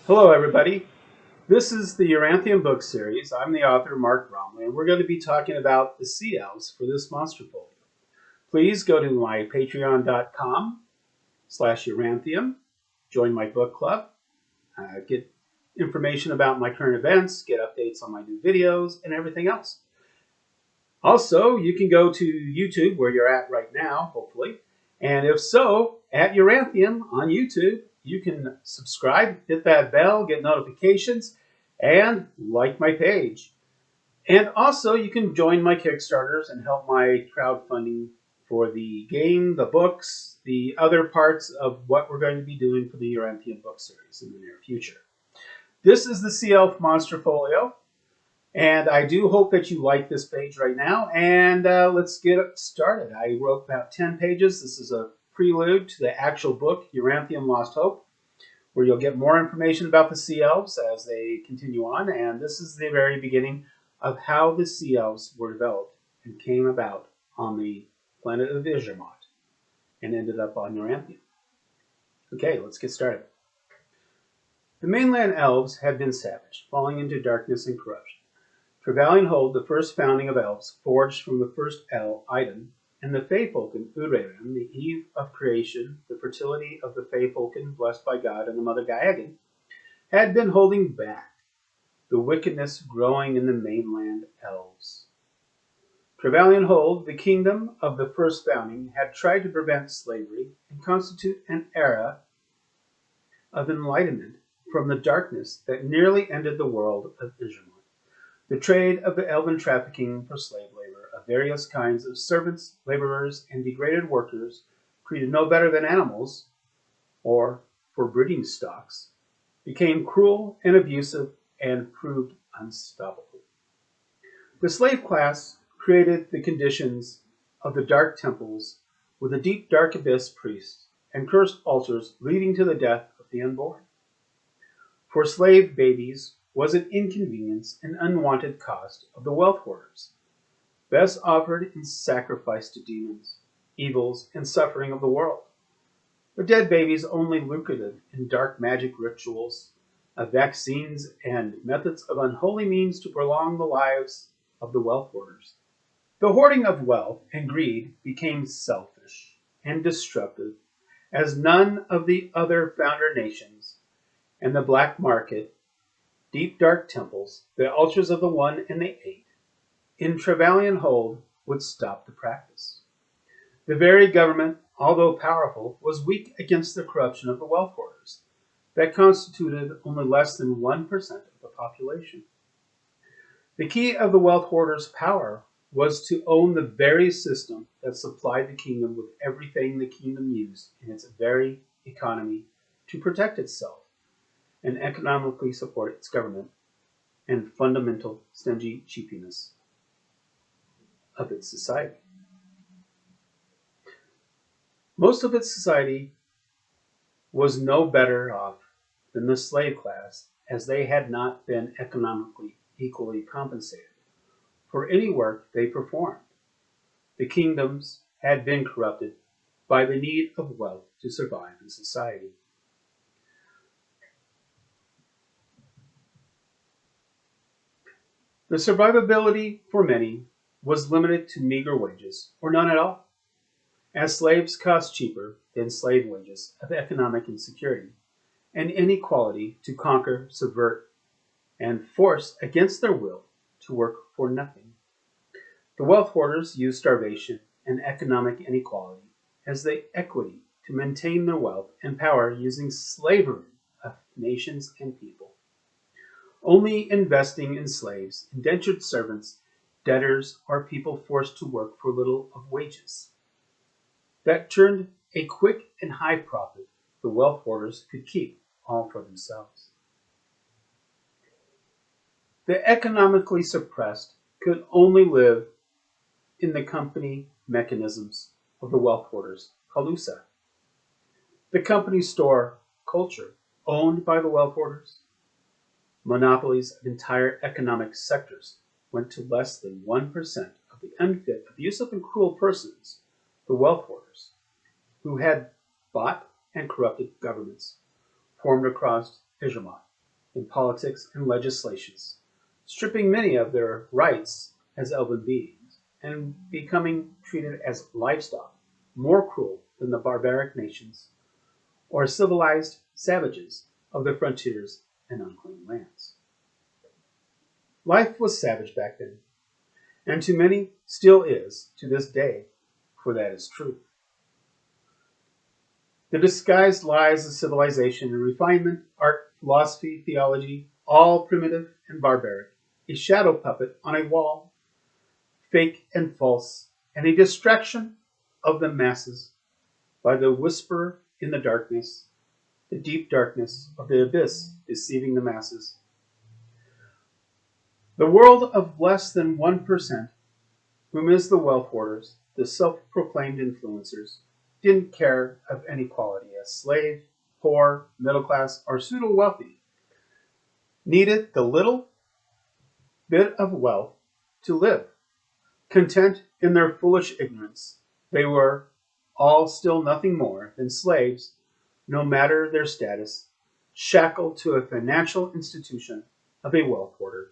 Hello, everybody. This is the Yoranthium book series. I'm the author, Mark Bromley, and we're going to be talking about the sea elves for this monster folio. Please go to my patreon.com/Yoranthium, join my book club, get information about my current events, get updates on my new videos, and everything else. Also, you can go to YouTube, where you're at right now, hopefully, and if so, at Yoranthium on YouTube, you can subscribe, hit that bell, get notifications, and like my page. And also, you can join my Kickstarters and help my crowdfunding for the game, the books, the other parts of what we're going to be doing for the Yoranthium book series in the near future. This is the Sea Elf Monster Folio, and I do hope that you like this page right now. And let's get started. I wrote about 10 pages. This is a prelude to the actual book, Yoranthium Lost Hope, where you'll get more information about the sea elves as they continue on. And this is the very beginning of how the sea elves were developed and came about on the planet of Isermot and ended up on Yoranthium. Okay, let's get started. The mainland elves had been savage, falling into darkness and corruption. Trevelyan Hold, the first founding of elves, forged from the first El, Iden, and the Feyfolken, Ureren, the eve of creation, the fertility of the Feyfolken, blessed by God, and the mother Gaegan, had been holding back the wickedness growing in the mainland elves. Trevelyan Hold, the kingdom of the first founding, had tried to prevent slavery and constitute an era of enlightenment from the darkness that nearly ended the world of Isermot. The trade of the elven trafficking for slave labor of various kinds of servants, laborers, and degraded workers, treated no better than animals, or for breeding stocks, became cruel and abusive and proved unstoppable. The slave class created the conditions of the dark temples with the deep dark abyss priests and cursed altars leading to the death of the unborn. For slave babies was an inconvenience and unwanted cost of the wealth hoarders, best offered in sacrifice to demons, evils, and suffering of the world. The dead babies only lucrative in dark magic rituals, vaccines, and methods of unholy means to prolong the lives of the wealth hoarders. The hoarding of wealth and greed became selfish and destructive, as none of the other founder nations and the black market, deep dark temples, the altars of the One and the Eight, in Trevelyan Hold would stop the practice. The very government, although powerful, was weak against the corruption of the wealth hoarders, that constituted only less than 1% of the population. The key of the wealth hoarders' power was to own the very system that supplied the kingdom with everything the kingdom used in its very economy to protect itself and economically support its government, and fundamental stingy cheapness of its society. Most of its society was no better off than the slave class, as they had not been economically equally compensated for any work they performed. The kingdoms had been corrupted by the need of wealth to survive in society. The survivability for many was limited to meager wages, or none at all, as slaves cost cheaper than slave wages of economic insecurity and inequality to conquer, subvert, and force against their will to work for nothing. The wealth hoarders used starvation and economic inequality as the equity to maintain their wealth and power using slavery of nations and people. Only investing in slaves, indentured servants, debtors, or people forced to work for little of wages. That turned a quick and high profit the wealth hoarders could keep all for themselves. The economically suppressed could only live in the company mechanisms of the wealth hoarders, Kalusa. The company store culture owned by the wealth hoarders. Monopolies of entire economic sectors went to less than 1% of the unfit, abusive, and cruel persons, the wealth hoarders, who had bought and corrupted governments formed across Isermot in politics and legislations, stripping many of their rights as elven beings, and becoming treated as livestock, more cruel than the barbaric nations or civilized savages of the frontiers and unclaimed lands. Life was savage back then, and to many still is to this day, for that is true. The disguised lies of civilization and refinement, art, philosophy, theology, all primitive and barbaric, a shadow puppet on a wall, fake and false, and a distraction of the masses by the whisper in the darkness, the deep darkness of the abyss deceiving the masses. The world of less than 1%, whom is the wealth hoarders, the self-proclaimed influencers, didn't care of any quality as slave, poor, middle class, or pseudo-wealthy, needed the little bit of wealth to live. Content in their foolish ignorance, they were all still nothing more than slaves, no matter their status, shackled to a financial institution of a wealth hoarder,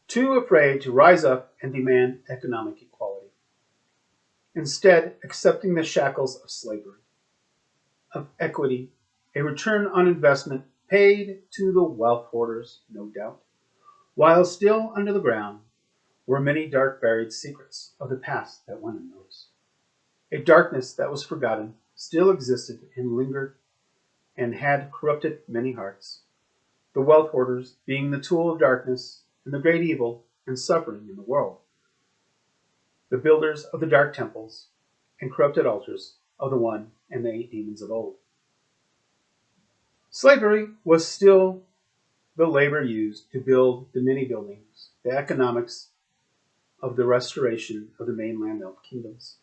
too afraid to rise up and demand economic equality, instead accepting the shackles of slavery, of equity, a return on investment paid to the wealth hoarders, no doubt, while still under the ground were many dark buried secrets of the past that went unnoticed. A darkness that was forgotten still existed and lingered and had corrupted many hearts, the wealth hoarders being the tool of darkness and the great evil and suffering in the world, the builders of the dark temples and corrupted altars of the one and the 8 demons of old. Slavery was still the labor used to build the many buildings, the economics of the restoration of the mainland elf kingdoms.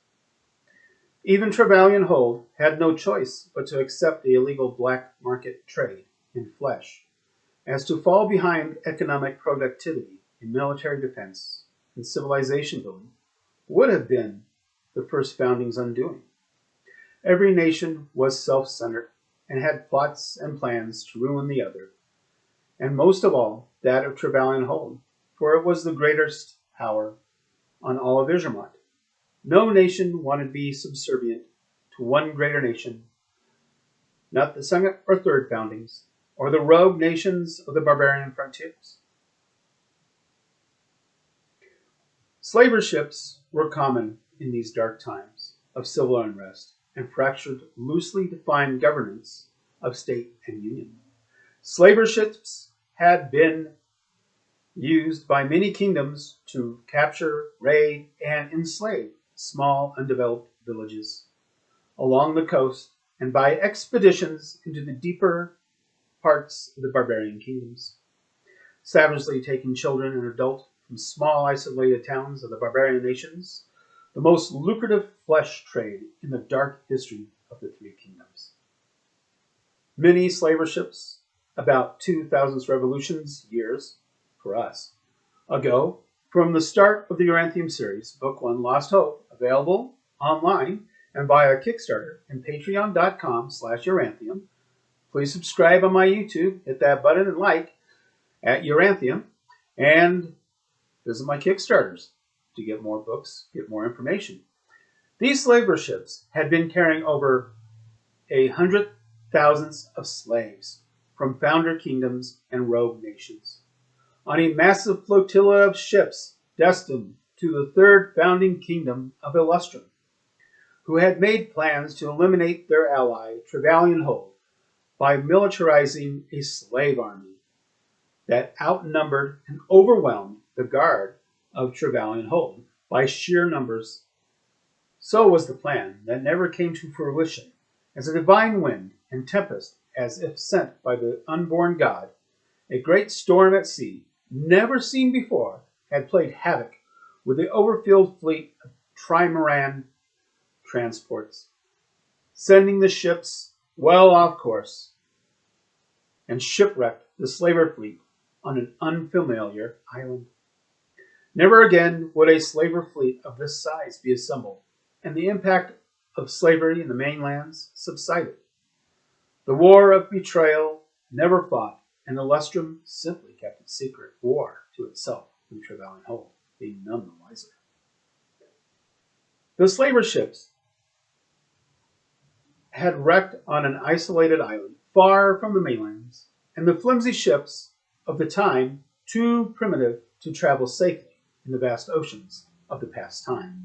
Even Trevelyan Hold had no choice but to accept the illegal black market trade in flesh, as to fall behind economic productivity in military defense and civilization building would have been the first founding's undoing. Every nation was self-centered and had plots and plans to ruin the other, and most of all that of Trevelyan Hold, for it was the greatest power on all of Ishermont. No nation wanted to be subservient to one greater nation, not the second or third foundings, or the rogue nations of the barbarian frontiers. Slaver ships were common in these dark times of civil unrest and fractured, loosely defined governance of state and union. Slaver ships had been used by many kingdoms to capture, raid, and enslave small undeveloped villages along the coast and by expeditions into the deeper parts of the barbarian kingdoms, savagely taking children and adults from small isolated towns of the barbarian nations, the most lucrative flesh trade in the dark history of the 3 kingdoms. Many slaver ships, about 2000 revolutions years, for us, ago, from the start of the Yoranthium series, Book 1, Lost Hope, available online and via Kickstarter and patreon.com/Yoranthium. Please subscribe on my YouTube, hit that button and like at Yoranthium, and visit my Kickstarters to get more books, get more information. These slaver ships had been carrying over 100,000 of slaves from founder kingdoms and rogue nations on a massive flotilla of ships destined to the 3rd founding kingdom of Illustrum, who had made plans to eliminate their ally, Trevelyan Hold, by militarizing a slave army that outnumbered and overwhelmed the guard of Trevelyan Hold by sheer numbers. So was the plan that never came to fruition, as a divine wind and tempest, as if sent by the unborn god, a great storm at sea, never seen before, had played havoc with the overfilled fleet of trimaran transports, sending the ships well off course, and shipwrecked the slaver fleet on an unfamiliar island. Never again would a slaver fleet of this size be assembled, and the impact of slavery in the mainlands subsided. The war of betrayal, never fought, and the lustrum simply kept its secret war to itself from travail and hold, being none the wiser. The slaver ships had wrecked on an isolated island far from the mainlands, and the flimsy ships of the time too primitive to travel safely in the vast oceans of the past time.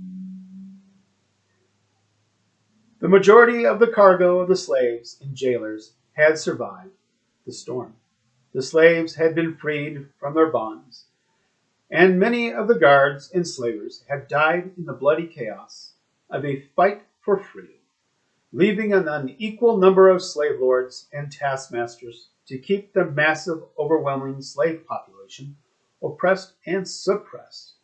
The majority of the cargo of the slaves and jailers had survived the storm. The slaves had been freed from their bonds, and many of the guards and slavers had died in the bloody chaos of a fight for freedom, leaving an unequal number of slave lords and taskmasters to keep the massive, overwhelming slave population oppressed and suppressed.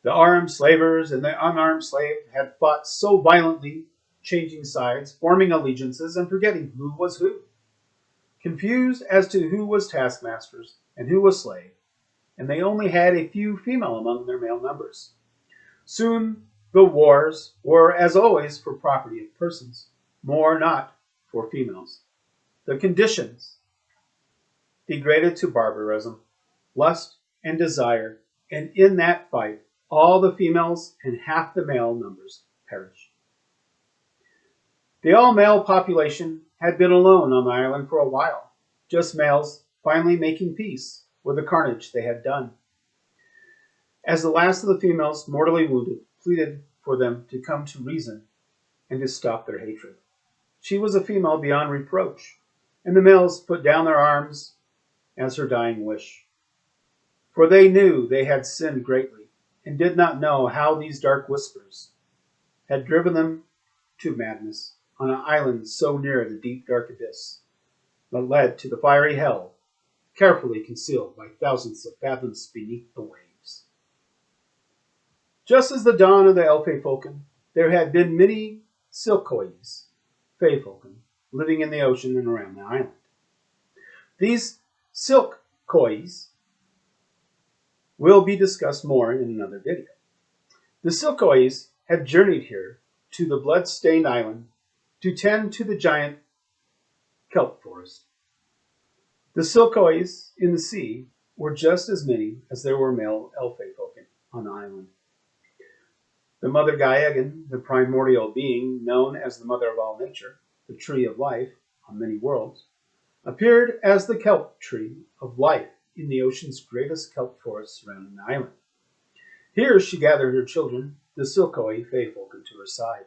The armed slavers and the unarmed slave had fought so violently, changing sides, forming allegiances, and forgetting who was who. Confused as to who was taskmasters and who was slave, and they only had a few female among their male numbers. Soon the wars were, as always, for property of persons, more not for females. The conditions degraded to barbarism, lust, and desire, and in that fight all the females and half the male numbers perished. The all-male population had been alone on the island for a while, just males finally making peace with the carnage they had done. As the last of the females, mortally wounded, pleaded for them to come to reason and to stop their hatred. She was a female beyond reproach, and the males put down their arms as her dying wish. For they knew they had sinned greatly, and did not know how these dark whispers had driven them to madness on an island so near the deep dark abyss that led to the fiery hell, carefully concealed by thousands of fathoms beneath the waves. Just as the dawn of the Elfefolken, there had been many Silkies, Feyfolken, living in the ocean and around the island. These Silkies will be discussed more in another video. The Silkies had journeyed here to the blood-stained island to tend to the giant kelp forest. The Silkies in the sea were just as many as there were male Elfefolken on the island. The Mother Gaegan, the primordial being known as the Mother of all nature, the tree of life on many worlds, appeared as the kelp tree of life in the ocean's greatest kelp forest surrounding the island. Here she gathered her children, the Silkoi Feyfolken, to her side.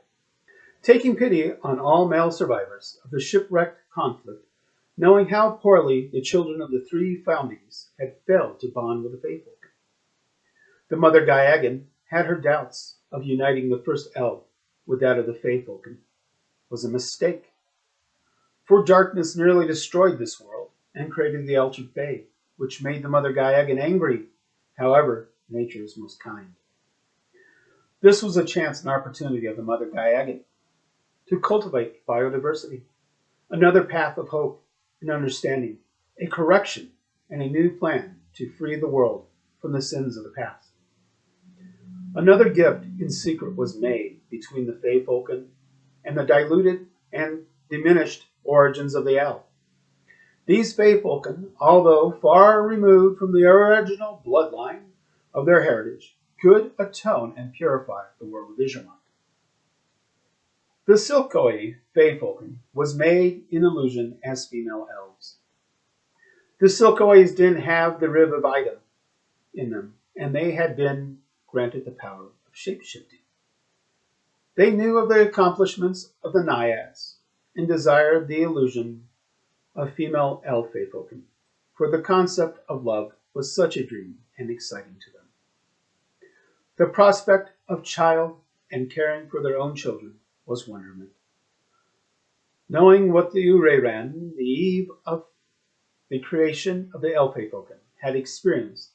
Taking pity on all male survivors of the shipwrecked conflict, knowing how poorly the children of the three foundings had failed to bond with the Feyfolken. The Mother Gaegan had her doubts of uniting the first elf with that of the Feyfolken. Was a mistake. For darkness nearly destroyed this world and created the Elder Fae, which made the Mother Gaegan angry. However, nature is most kind. This was a chance and opportunity of the Mother Gaegan to cultivate biodiversity, another path of hope and understanding, a correction and a new plan to free the world from the sins of the past. Another gift in secret was made between the Feyfolken and the diluted and diminished origins of the elf. These Feyfolken, although far removed from the original bloodline of their heritage, could atone and purify the world of Israelite. The Silkoi Feyfolken was made in illusion as female elves. The Silkois didn't have the rib of Ida in them, and they had been granted the power of shape-shifting. They knew of the accomplishments of the Naiads and desired the illusion of female elf Feyfolken, for the concept of love was such a dream and exciting to them. The prospect of child and caring for their own children was wonderment. Knowing what the Uraran, the eve of the creation of the Elfefolken, had experienced,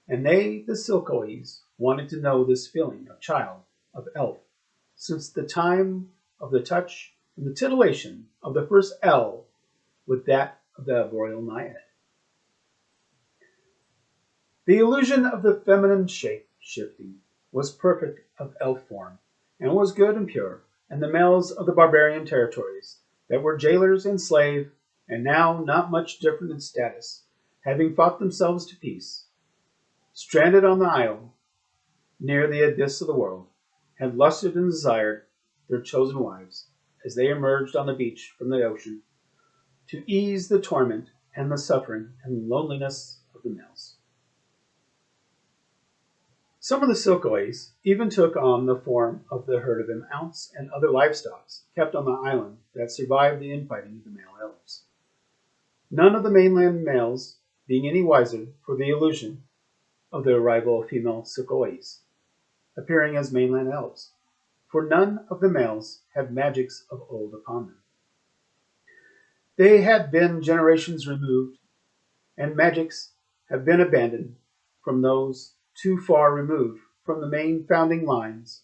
and they, the Silkois, wanted to know this feeling of child, of elf, since the time of the touch and the titillation of the first elf with that of the arboreal naiad. The illusion of the feminine shape shifting was perfect of elf form, and was good and pure, and the males of the barbarian territories that were jailers and slave and now not much different in status, having fought themselves to peace, stranded on the isle near the abyss of the world, had lusted and desired their chosen wives as they emerged on the beach from the ocean to ease the torment and the suffering and loneliness of the males. Some of the Silkies even took on the form of the herd of mounts and other livestock kept on the island that survived the infighting of the male elves. None of the mainland males being any wiser for the illusion of the arrival of female Silkies, appearing as mainland elves, for none of the males had magics of old upon them. They had been generations removed, and magics have been abandoned from those too far removed from the main founding lines,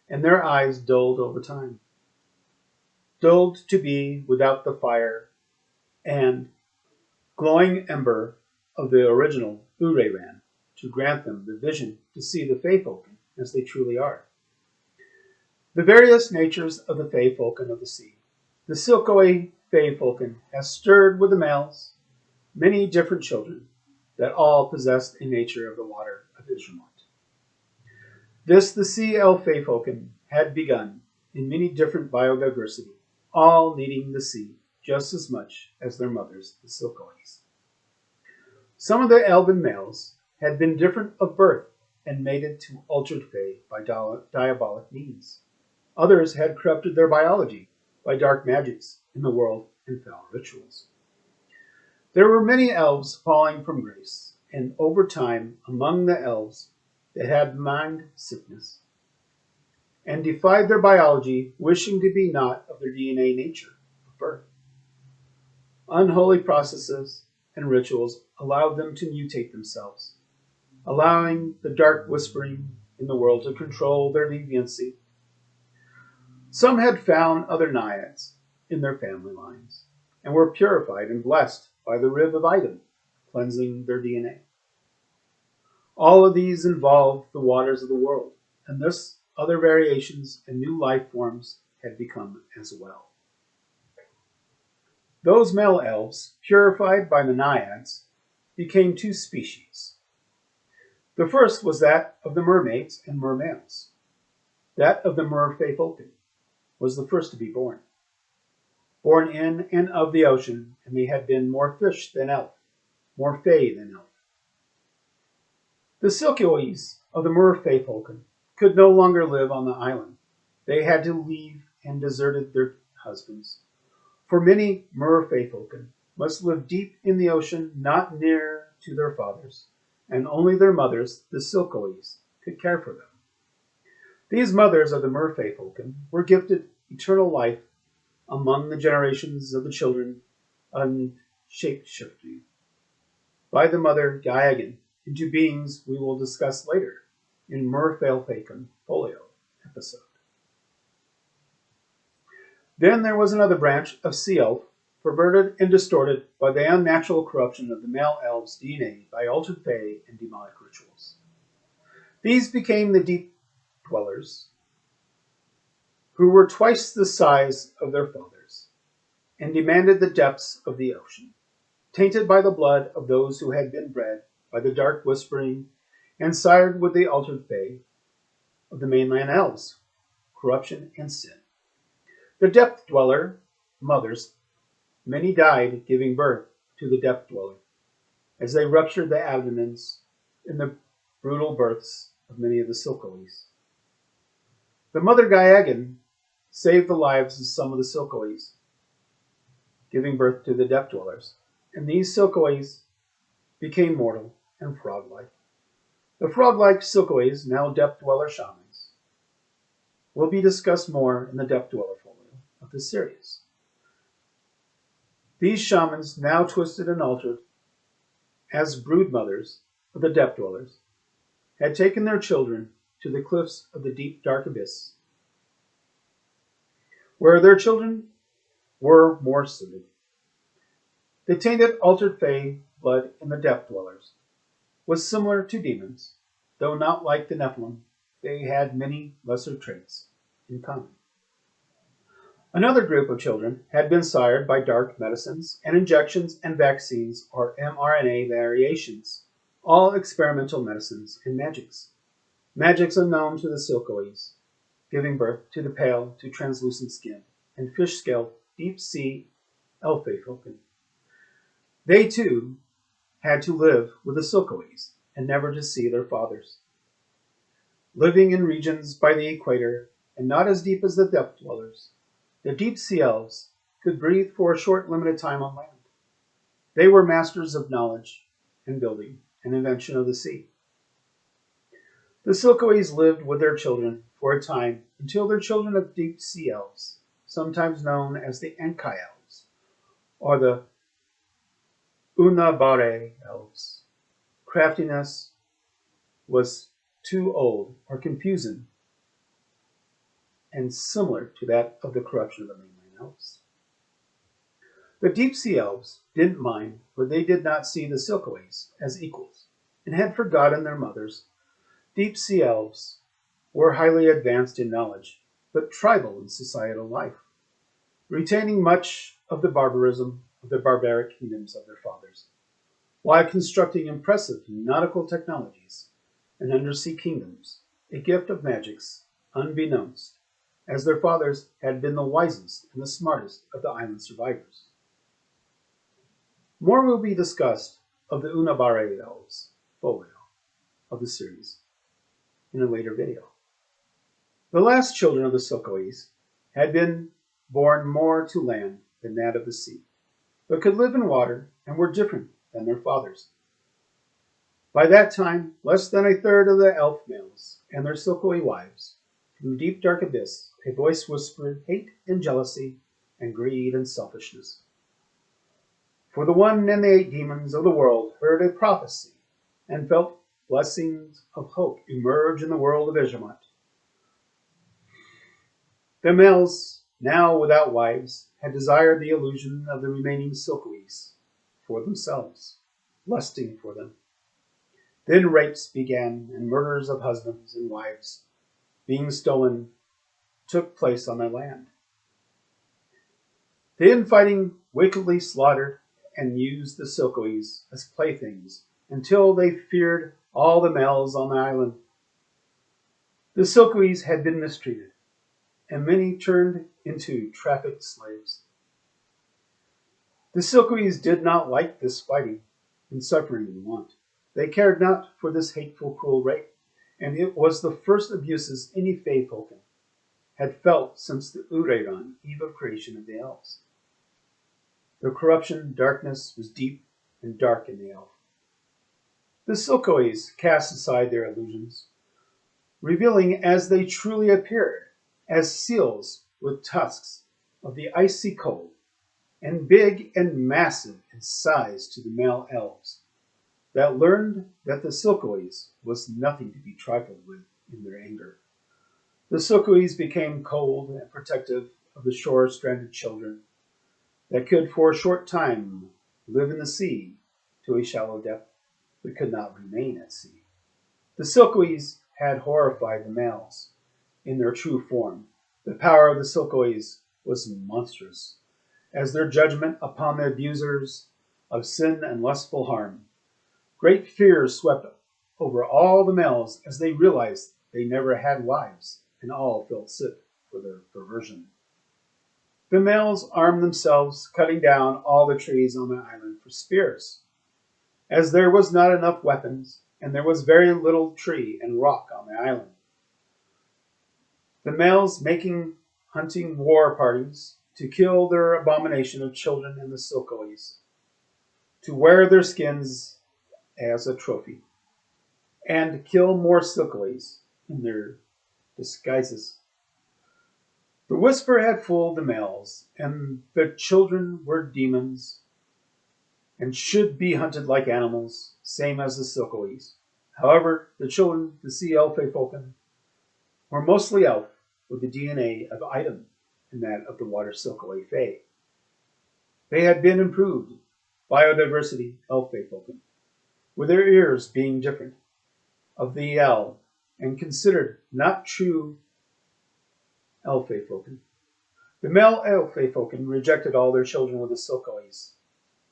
and their eyes dulled over time. Dulled to be without the fire and glowing ember of the original Ureran, to grant them the vision to see the Fey-Folken as they truly are. The various natures of the Fey-Folken of the sea. The Silkoi Fey-Folken has stirred with the males many different children that all possessed a nature of the water of Isramot. This the sea elf Fey-Folken had begun in many different biodiversity, all needing the sea just as much as their mothers, the Silkies. Some of the elven males had been different of birth and mated to altered Fey by diabolic means. Others had corrupted their biology by dark magics in the world and foul rituals. There were many elves falling from grace, and over time among the elves that had mind sickness and defied their biology, wishing to be not of their DNA nature of birth. Unholy processes and rituals allowed them to mutate themselves, allowing the dark whispering in the world to control their deviancy. Some had found other naiads in their family lines and were purified and blessed by the rib of Idem, cleansing their DNA. All of these involved the waters of the world, and thus other variations and new life forms had become as well. Those male elves, purified by the naiads, became two species. The first was that of the mermaids and mermales. That of the merfey-folken was the first to be born. Born in and of the ocean, and they had been more fish than elf, more fey than elf. The Silkies of the merfey-folken could no longer live on the island. They had to leave and deserted their husbands. For many merfey-folken must live deep in the ocean, not near to their fathers, and only their mothers, the Silkies, could care for them. These mothers of the merfey-folken were gifted eternal life among the generations of the children and shape-shifting by the mother Gaegan into beings we will discuss later in Monster Folio episode. Then there was another branch of sea elf, perverted and distorted by the unnatural corruption of the male elves' DNA by altered fey and demonic rituals. These became the deep dwellers, who were twice the size of their fathers, and demanded the depths of the ocean, tainted by the blood of those who had been bred by the dark whispering and sired with the altered fey of the mainland elves, corruption and sin. The depth dweller mothers, many died giving birth to the depth dweller, as they ruptured the abdomens in the brutal births of many of the Silkies. The mother Gaegan saved the lives of some of the Silkies, giving birth to the depth dwellers, and these Silkies became mortal and frog-like. The frog-like Silkies, now depth dweller shamans, will be discussed more in the depth dweller folio of this series. These shamans, now twisted and altered as brood mothers of the depth dwellers, had taken their children to the cliffs of the deep dark abyss, where their children were more suited. The tainted altered fey blood in the depth dwellers was similar to demons, though not like the Nephilim. They had many lesser traits in common. Another group of children had been sired by dark medicines and injections and vaccines or mRNA variations, all experimental medicines and magics unknown to the Silkies, giving birth to the pale to translucent skin and fish-scaled deep-sea elf-folk. They, too, had to live with the Silkies and never to see their fathers. Living in regions by the equator and not as deep as the depth dwellers, the deep-sea elves could breathe for a short limited time on land. They were masters of knowledge and building and invention of the sea. The Silkies lived with their children for a time until their children of deep-sea elves, sometimes known as the Enkai elves, or the Unabare elves. Craftiness was too old or confusing and similar to that of the corruption of the mainland elves. The deep-sea elves didn't mind, for they did not see the Silkies as equals and had forgotten their mothers. Deep-sea elves were highly advanced in knowledge, but tribal in societal life, retaining much of the barbarism of the barbaric kingdoms of their fathers, while constructing impressive nautical technologies and undersea kingdoms, a gift of magics unbeknownst, as their fathers had been the wisest and the smartest of the island survivors. More will be discussed of the Unabare elves folio of the series in a later video. The last children of the Silkies had been born more to land than that of the sea, but could live in water and were different than their fathers. By that time, less than a third of the elf males and their Silky wives, from the deep dark abyss, a voice whispered hate and jealousy and greed and selfishness. For the one and the 8 demons of the world heard a prophecy and felt blessings of hope emerge in the world of Ishamot. The males, now without wives, had desired the illusion of the remaining Silkies for themselves, lusting for them. Then rapes began, and murders of husbands and wives, being stolen, took place on their land. The infighting wickedly slaughtered and used the Silkies as playthings until they feared all the males on the island. The Silkies had been mistreated, and many turned into trafficked slaves. The Silkies did not like this fighting and suffering and want. They cared not for this hateful, cruel rape, and it was the first abuses any Fae-Folken had felt since the Ureran, eve of creation of the elves. The corruption, darkness was deep and dark in the elf. The Silkies cast aside their illusions, revealing as they truly appeared, as seals with tusks of the icy cold, and big and massive in size to the male elves, that learned that the Silkies was nothing to be trifled with in their anger. The Silkies became cold and protective of the shore-stranded children that could for a short time live in the sea to a shallow depth, but could not remain at sea. The Silkies had horrified the males in their true form. The power of the Silkies was monstrous, as their judgment upon the abusers of sin and lustful harm. Great fear swept over all the males as they realized they never had wives, and all felt sick for their perversion. The males armed themselves, cutting down all the trees on the island for spears, as there was not enough weapons, and there was very little tree and rock on the island. The males making hunting war parties to kill their abomination of children and the Silkies, to wear their skins as a trophy, and kill more Silkies in their disguises. The whisper had fooled the males, and the children were demons, and should be hunted like animals, same as the Silkies. However, the children, the sea elf-Folken, were mostly elf, with the DNA of Item and that of the water Silky Fae. They had been improved biodiversity elf-Folken, with their ears being different of the L and considered not true elf-Folken. The male elf-folk rejected all their children with the Silkies.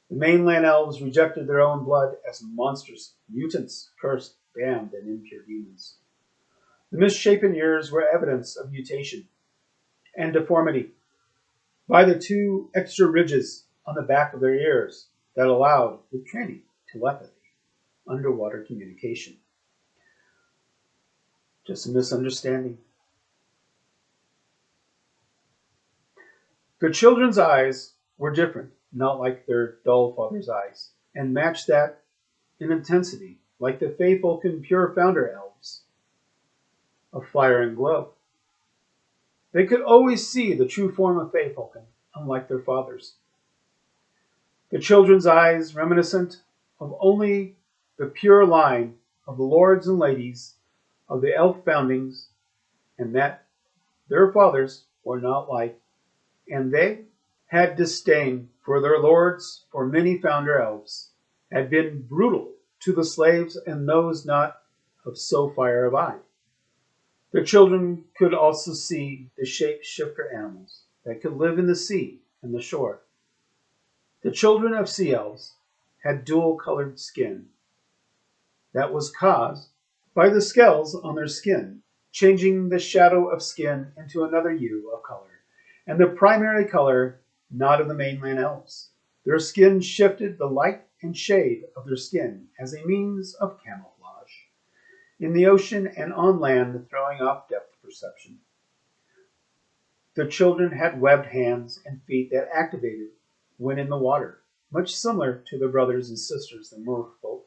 The mainland elves rejected their own blood as monsters, mutants, cursed, damned, and impure demons. The misshapen ears were evidence of mutation and deformity by the two extra ridges on the back of their ears that allowed, with training, telepathy, underwater communication. Just a misunderstanding. The children's eyes were different, not like their dull father's eyes, and matched that in intensity, like the faithful and pure founder elves of fire and glow. They could always see the true form of Faefolken, unlike their fathers. The children's eyes reminiscent of only the pure line of the lords and ladies of the elf foundings, and that their fathers were not like, and they had disdain for their lords, for many founder elves had been brutal to the slaves and those not of so fire of eye. The children could also see the shape-shifter animals that could live in the sea and the shore. The children of sea elves had dual-colored skin that was caused by the scales on their skin, changing the shadow of skin into another hue of color, and the primary color not of the mainland elves. Their skin shifted the light and shade of their skin as a means of camouflage in the ocean and on land, throwing off depth perception. The children had webbed hands and feet that activated when in the water, much similar to their brothers and sisters, the merfolk,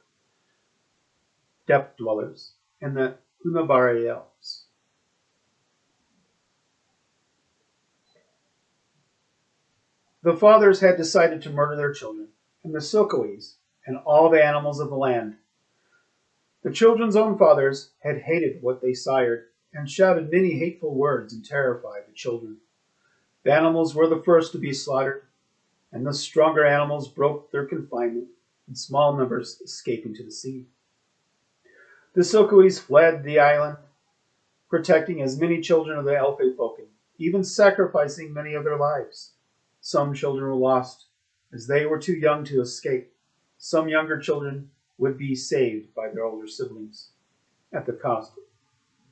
depth dwellers, and the Unabari elves. The fathers had decided to murder their children, and the Silkies, and all the animals of the land. The children's own fathers had hated what they sired, and shouted many hateful words and terrified the children. The animals were the first to be slaughtered, and the stronger animals broke their confinement, and small numbers escaping to the sea. The Silkies fled the island, protecting as many children of the Elffolken, even sacrificing many of their lives. Some children were lost, as they were too young to escape. Some younger children would be saved by their older siblings, at the cost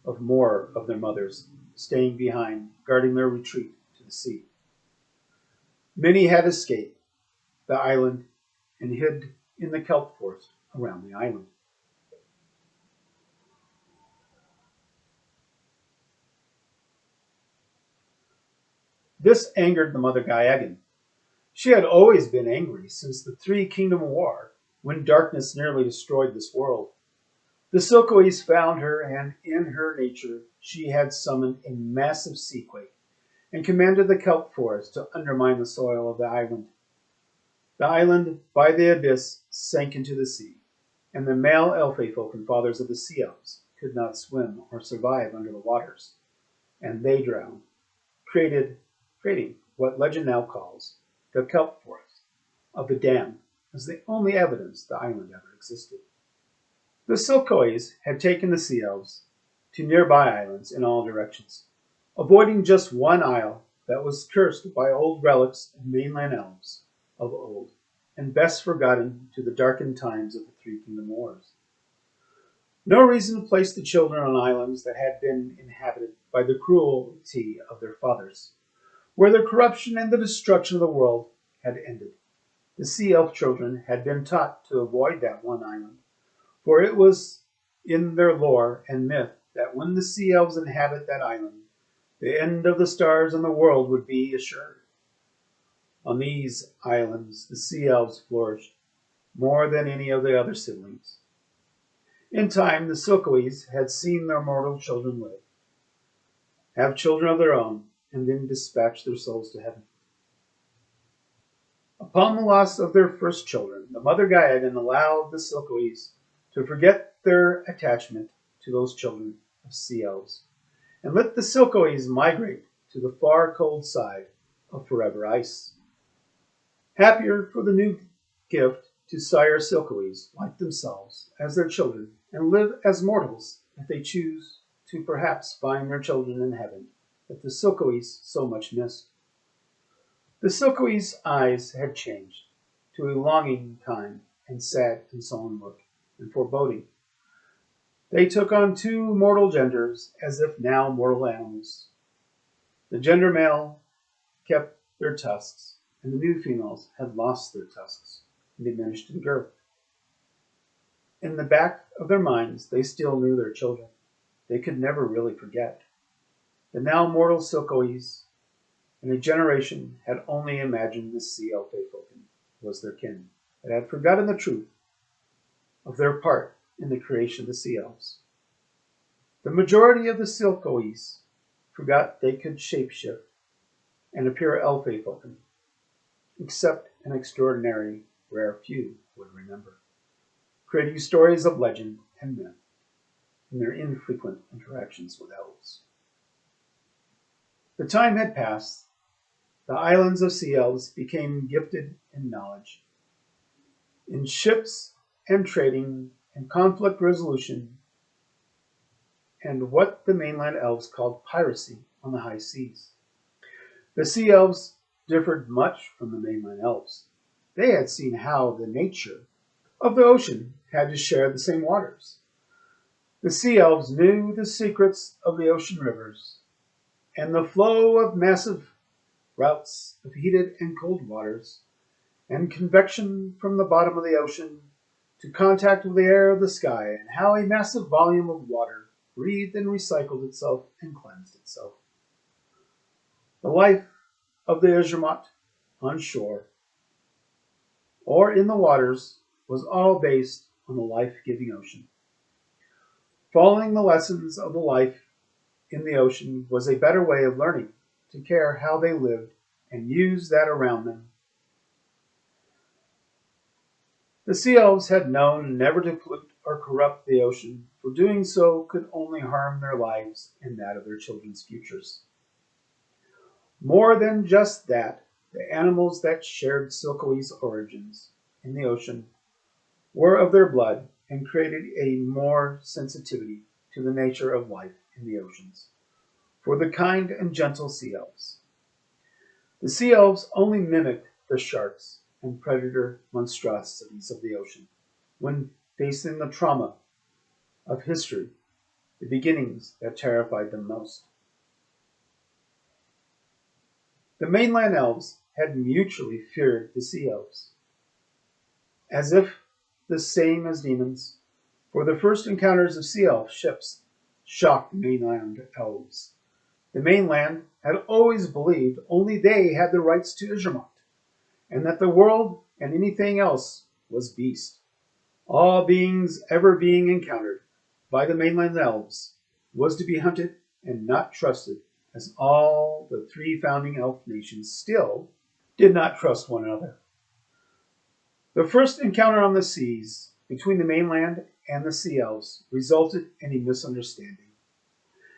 of more of their mothers staying behind, guarding their retreat to the sea. Many had escaped the island and hid in the kelp forest around the island. This angered the Mother Gaegan. She had always been angry since the Three Kingdom War, when darkness nearly destroyed this world. The Silkies found her, and in her nature she had summoned a massive seaquake and commanded the kelp forest to undermine the soil of the island. The island, by the abyss, sank into the sea, and the male Elffolken fathers of the sea elves could not swim or survive under the waters, and they drowned, creating what legend now calls the kelp forest of the damned, as the only evidence the island ever existed. The Silkies had taken the sea elves to nearby islands in all directions, avoiding just one isle that was cursed by old relics of mainland elves of old, and best forgotten to the darkened times of the Three Kingdom Wars. No reason to place the children on islands that had been inhabited by the cruelty of their fathers, where the corruption and the destruction of the world had ended. The sea elf children had been taught to avoid that one island, for it was in their lore and myth that when the sea elves inhabit that island, the end of the stars and the world would be assured. On these islands, the sea elves flourished more than any of the other siblings. In time, the Silkies had seen their mortal children live, have children of their own, and then dispatch their souls to heaven. Upon the loss of their first children, the Mother Gaegan allowed the Silkies to forget their attachment to those children of sea elves, and let the Silkies migrate to the far cold side of forever ice. Happier for the new gift to sire Silkies like themselves as their children, and live as mortals if they choose to perhaps find their children in heaven that the Silkies so much missed. The Silkies' eyes had changed to a longing kind and sad and sullen look and foreboding. They took on two mortal genders, as if now mortal animals. The gender male kept their tusks, and the new females had lost their tusks and diminished in girth. In the back of their minds, they still knew their children. They could never really forget. The now mortal Silkies in a generation had only imagined the sea elf was their kin, but had forgotten the truth of their part in the creation of the sea elves. The majority of the Silkies forgot they could shapeshift and appear elf folk, except an extraordinary rare few would remember, creating stories of legend and myth in their infrequent interactions with elves. The time had passed. The islands of sea elves became gifted in knowledge, in ships and trading and conflict resolution, and what the mainland elves called piracy on the high seas. The sea elves differed much from the mainland elves. They had seen how the nature of the ocean had to share the same waters. The sea elves knew the secrets of the ocean rivers and the flow of massive routes of heated and cold waters, and convection from the bottom of the ocean to contact with the air of the sky, and how a massive volume of water breathed and recycled itself and cleansed itself. The life of the Ijamot on shore or in the waters was all based on the life-giving ocean. Following the lessons of the life in the ocean was a better way of learning to care how they lived and use that around them. The sea elves had known never to pollute or corrupt the ocean, for doing so could only harm their lives and that of their children's futures. More than just that, the animals that shared Silkies' origins in the ocean were of their blood and created a more sensitivity to the nature of life in the oceans for the kind and gentle sea elves. The sea elves only mimicked the sharks and predator monstrosities of the ocean when facing the trauma of history, the beginnings that terrified them most. The mainland elves had mutually feared the sea elves, as if the same as demons, for the first encounters of sea elf ships shocked the mainland elves. The mainland had always believed only they had the rights to Ijamot, and that the world and anything else was beast. All beings ever being encountered by the mainland elves was to be hunted and not trusted, as all the three founding elf nations still did not trust one another. The first encounter on the seas between the mainland and the sea elves resulted in a misunderstanding,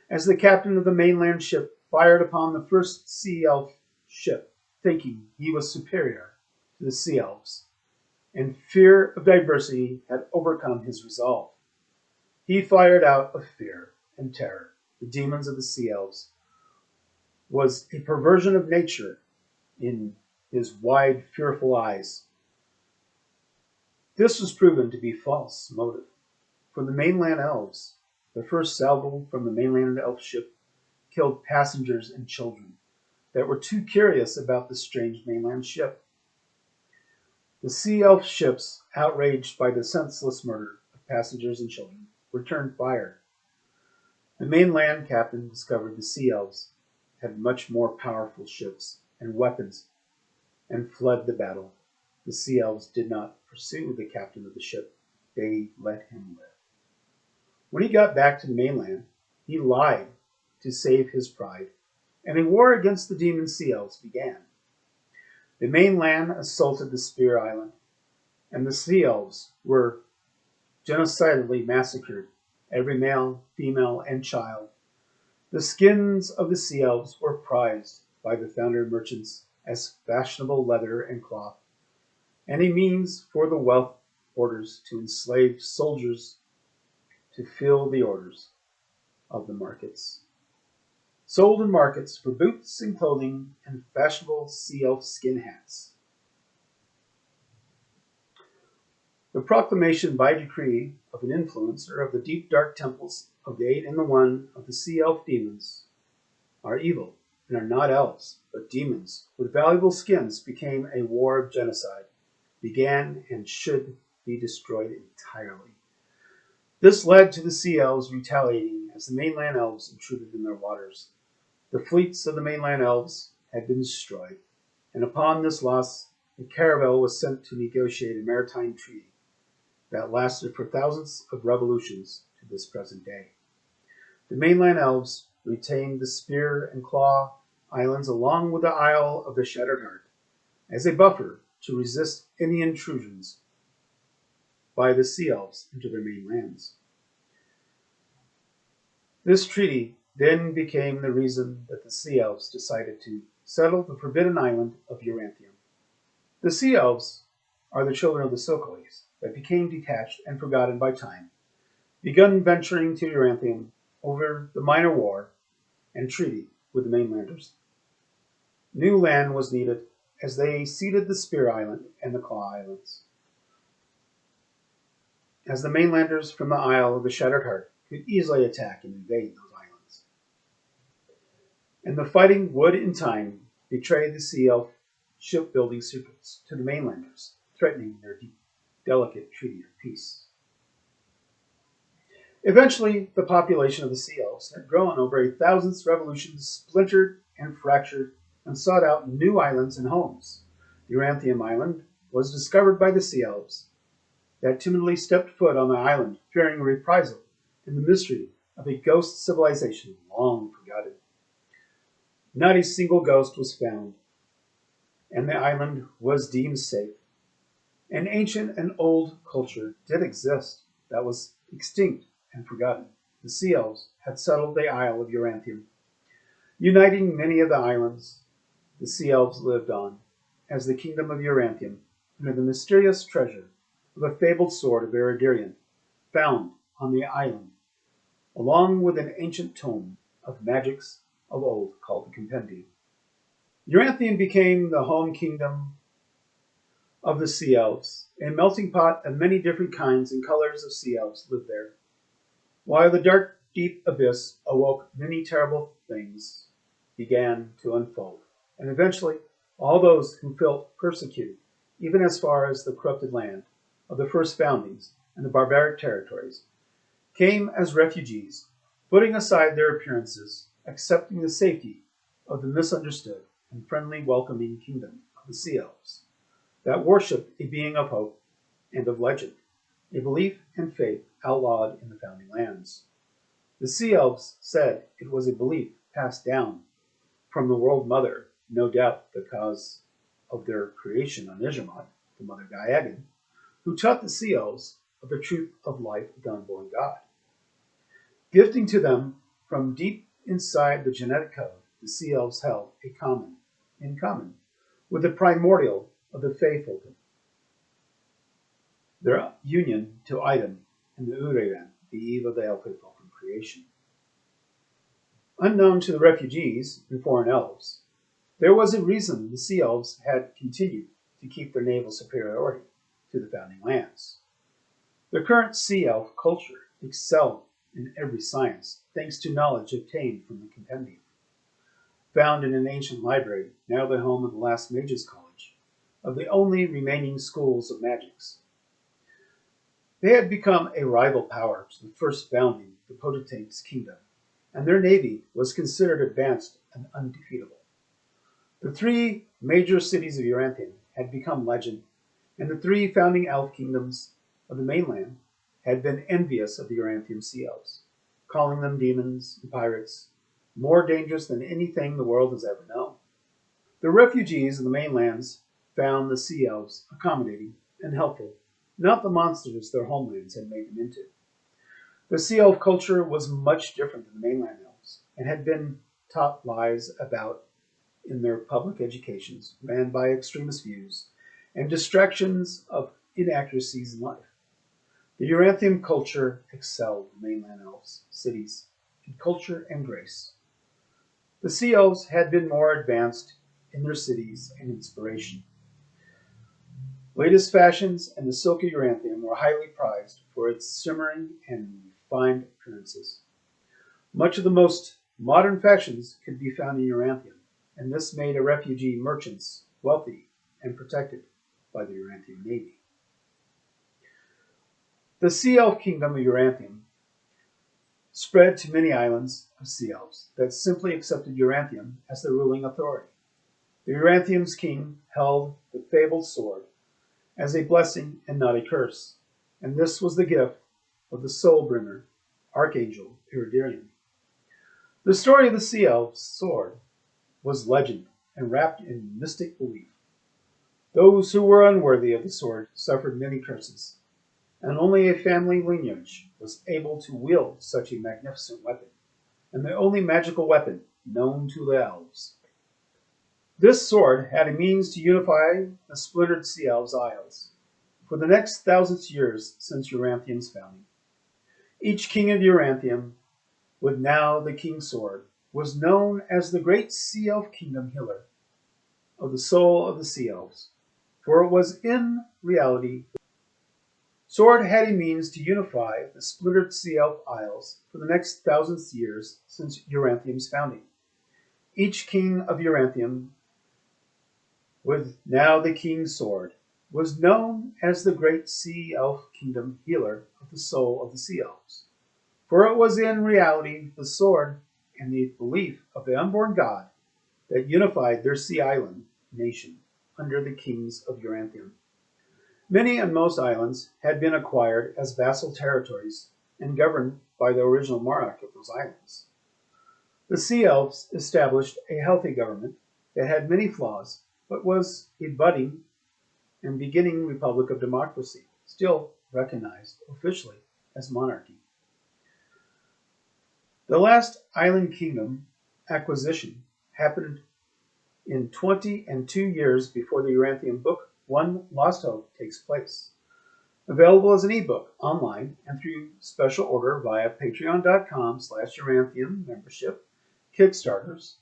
as the captain of the mainland ship fired upon the first sea elf ship, thinking he was superior to the sea elves, and fear of diversity had overcome his resolve. He fired out of fear and terror the demons of the sea elves was a perversion of nature in his wide, fearful eyes. This was proven to be false motive, for the mainland elves, the first salvo from the mainland elf ship, killed passengers and children that were too curious about the strange mainland ship. The sea elf ships, outraged by the senseless murder of passengers and children, returned fire. The mainland captain discovered the sea elves had much more powerful ships and weapons and fled the battle. The sea elves did not pursue the captain of the ship. They let him live. When he got back to the mainland, he lied to save his pride, and a war against the demon sea elves began. The mainland assaulted the Spear Island, and the sea elves were genocidally massacred, every male, female, and child. The skins of the sea elves were prized by the founder merchants as fashionable leather and cloth, and a means for the wealth orders to enslave soldiers to fill the orders of the markets. sold in markets for boots and clothing and fashionable sea elf skin hats. The proclamation by decree of an influencer of the deep dark temples of the 8 and the 1 of the sea elf demons are evil and are not elves, but demons with valuable skins became a war of genocide, began and should be destroyed entirely. This led to the sea elves retaliating as the mainland elves intruded in their waters. The fleets of the mainland elves had been destroyed, and upon this loss, a caravel was sent to negotiate a maritime treaty that lasted for thousands of revolutions to this present day. The mainland elves retained the Spear and Claw Islands along with the Isle of the Shattered Heart as a buffer to resist any intrusions by the sea elves into their mainlands. This treaty then became the reason that the sea elves decided to settle the forbidden island of Yoranthium. The sea elves are the children of the Silkies that became detached and forgotten by time, begun venturing to Yoranthium over the minor war and treaty with the mainlanders. New land was needed as they ceded the Spear Island and the Claw Islands, as the mainlanders from the Isle of the Shattered Heart could easily attack and invade those islands. And the fighting would, in time, betray the sea elf shipbuilding secrets to the mainlanders, threatening their delicate treaty of peace. Eventually, the population of the sea elves had grown over a thousand revolutions, splintered and fractured, and sought out new islands and homes. Yoranthium Island was discovered by the sea elves that timidly stepped foot on the island, fearing reprisal and the mystery of a ghost civilization long forgotten. Not a single ghost was found, and the island was deemed safe. An ancient and old culture did exist that was extinct and forgotten. The sea elves had settled the Isle of Yoranthium, uniting many of the islands. The sea elves lived on as the kingdom of Yoranthium under the mysterious treasure of a fabled sword of Eridirian found on the island, along with an ancient tome of magics of old called the Compendium. Yoranthium became the home kingdom of the sea elves. A melting pot of many different kinds and colors of sea elves lived there. While the dark, deep abyss awoke, many terrible things began to unfold, and eventually all those who felt persecuted, even as far as the corrupted land of the first foundings and the barbaric territories, came as refugees, putting aside their appearances, accepting the safety of the misunderstood and friendly welcoming kingdom of the sea elves that worshipped a being of hope and of legend, a belief and faith outlawed in the founding lands. The sea elves said it was a belief passed down from the world mother, no doubt because of their creation on Ijamat, the mother Gaeagan, who taught the sea elves of the truth of life of the unborn God. Gifting to them from deep inside the genetic code, the sea elves held in common with the primordial of the faithful, their union to Idem and the Uriran, the eve of the elf-faithful from creation. Unknown to the refugees and foreign elves, there was a reason the sea elves had continued to keep their naval superiority to the founding lands. The current sea elf culture excelled in every science thanks to knowledge obtained from the Compendium. Found in an ancient library, now the home of the last Mages College, of the only remaining schools of magics. They had become a rival power to the first founding, the Potentate's kingdom, and their navy was considered advanced and undefeatable. The 3 major cities of Yoranthium had become legend, and the 3 founding elf kingdoms of the mainland had been envious of the Yoranthium sea elves, calling them demons and pirates, more dangerous than anything the world has ever known. The refugees of the mainlands found the sea elves accommodating and helpful, not the monsters their homelands had made them into. The sea elf culture was much different than the mainland elves, and had been taught lies about in their public educations, ran by extremist views, and distractions of inaccuracies in life. The Yoranthium culture excelled the mainland elves' cities in culture and grace. The sea elves had been more advanced in their cities and inspiration. Latest fashions and the silky Yoranthium were highly prized for its shimmering and refined appearances. Much of the most modern fashions could be found in Yoranthium, and this made a refugee merchants wealthy and protected by the Yoranthium Navy. The Sea Elf Kingdom of Yoranthium spread to many islands of sea elves that simply accepted Yoranthium as their ruling authority. The Yoranthium's king held the fabled sword as a blessing and not a curse, and this was the gift of the soul-bringer, Archangel Iridium. The story of the sea elf's sword was legend and wrapped in mystic belief. Those who were unworthy of the sword suffered many curses, and only a family lineage was able to wield such a magnificent weapon, and the only magical weapon known to the elves. This sword had a means to unify the splintered sea elves' isles for the next thousand years since Yoranthium's founding. Each king of Yoranthium, with now the king's sword, was known as the great sea elf kingdom healer of the soul of the sea elves, for it was in reality sword had a means to unify the splintered sea elf isles for the next thousand years since Yoranthium's founding. Each king of Yoranthium, with now the king's sword, was known as the great sea elf kingdom healer of the soul of the sea elves, for it was in reality the sword and the belief of the unborn god that unified their sea island nation under the kings of Yoranthium. Many and most islands had been acquired as vassal territories and governed by the original monarch of those islands. The sea elves established a healthy government that had many flaws, but was a budding and beginning republic of democracy, still recognized officially as monarchy. The last island kingdom acquisition happened in 22 years before the Yoranthium book One Lost Hope takes place. Available as an ebook online and through special order via patreon.com/Yoranthium membership, Kickstarters,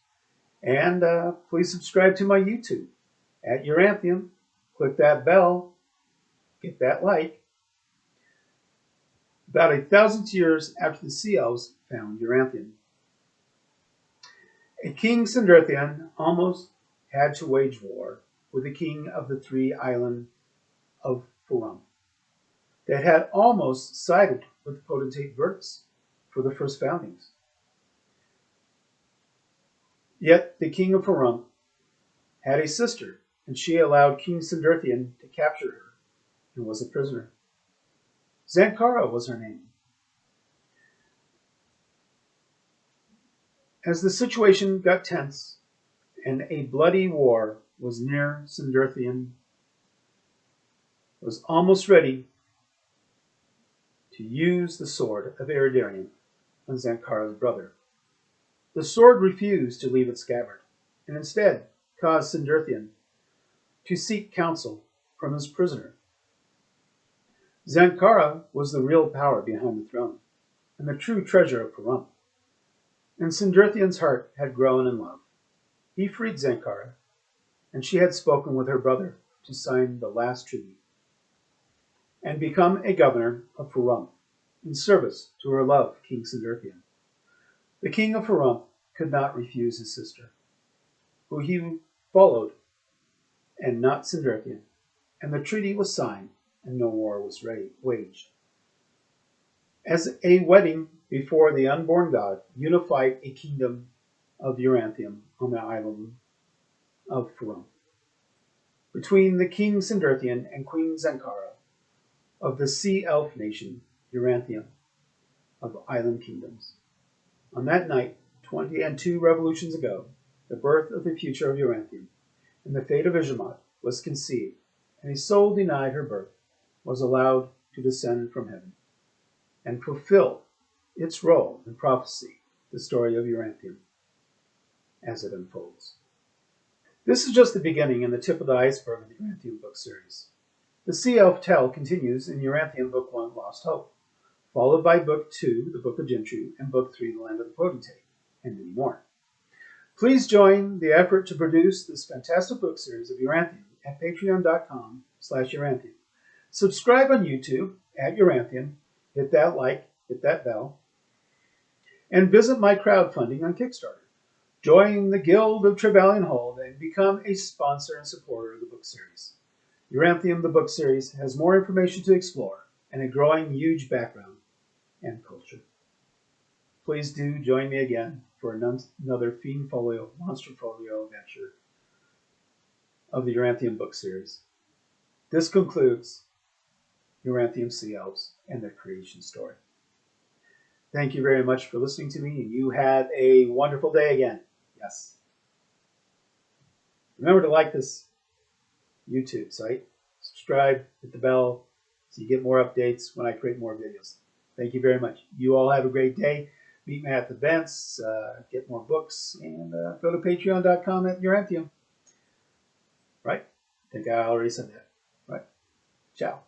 and please subscribe to my YouTube at Yoranthium. Click that bell, get that like. About 1,000 years after the sea elves found Yoranthium, a king Sindarthian almost had to wage war with the king of the three islands of Furum that had almost sided with the potentate Virtus for the first foundings. Yet the king of Furum had a sister, and she allowed King Sindarthian to capture her and was a prisoner. Zankara was her name. As the situation got tense and a bloody war was near, Sindarthian was almost ready to use the sword of Iridium on Zankara's brother. The sword refused to leave its scabbard, and instead caused Sindarthian to seek counsel from his prisoner. Zankara was the real power behind the throne, and the true treasure of Furum. And Sindarthian's heart had grown in love. He freed Zankara, and she had spoken with her brother to sign the last treaty and become a governor of Furum in service to her love, King Sindarthian. The king of Furum could not refuse his sister, who he followed, and not Sindarthian, and the treaty was signed and no war was waged. As a wedding before the unborn god unified a kingdom of Yoranthium on the island of Furum, between the king Sindarthian and queen Zankara of the sea elf nation Yoranthium of island kingdoms. On that night, 22 revolutions ago, the birth of the future of Yoranthium and the fate of Izamat was conceived, and a soul denied her birth was allowed to descend from heaven and fulfill its role in prophecy, the story of Yoranthium, as it unfolds. This is just the beginning and the tip of the iceberg of the Yoranthium book series. The Sea Elf Tale continues in Yoranthium Book 1, Lost Hope, followed by Book 2, the Book of Gentry, and Book 3, the Land of the Potentate, and many more. Please join the effort to produce this fantastic book series of Yoranthium at patreon.com/Yoranthium. Subscribe on YouTube at Yoranthium. Hit that like, hit that bell. And visit my crowdfunding on Kickstarter. Join the Guild of Trevelyan Hold and become a sponsor and supporter of the book series. Yoranthium, the book series, has more information to explore and a growing huge background and culture. Please do join me again for another Fiend Folio, Monster Folio adventure of the Yoranthium book series. This concludes Yoranthium Sea Elves and their creation story. Thank you very much for listening to me, and you have a wonderful day again. Yes. Remember to like this YouTube site, subscribe, hit the bell so you get more updates when I create more videos. Thank you very much. You all have a great day. Meet me at the events, get more books, and go to patreon.com at Yoranthium. Right? I think I already said that. Right? Ciao.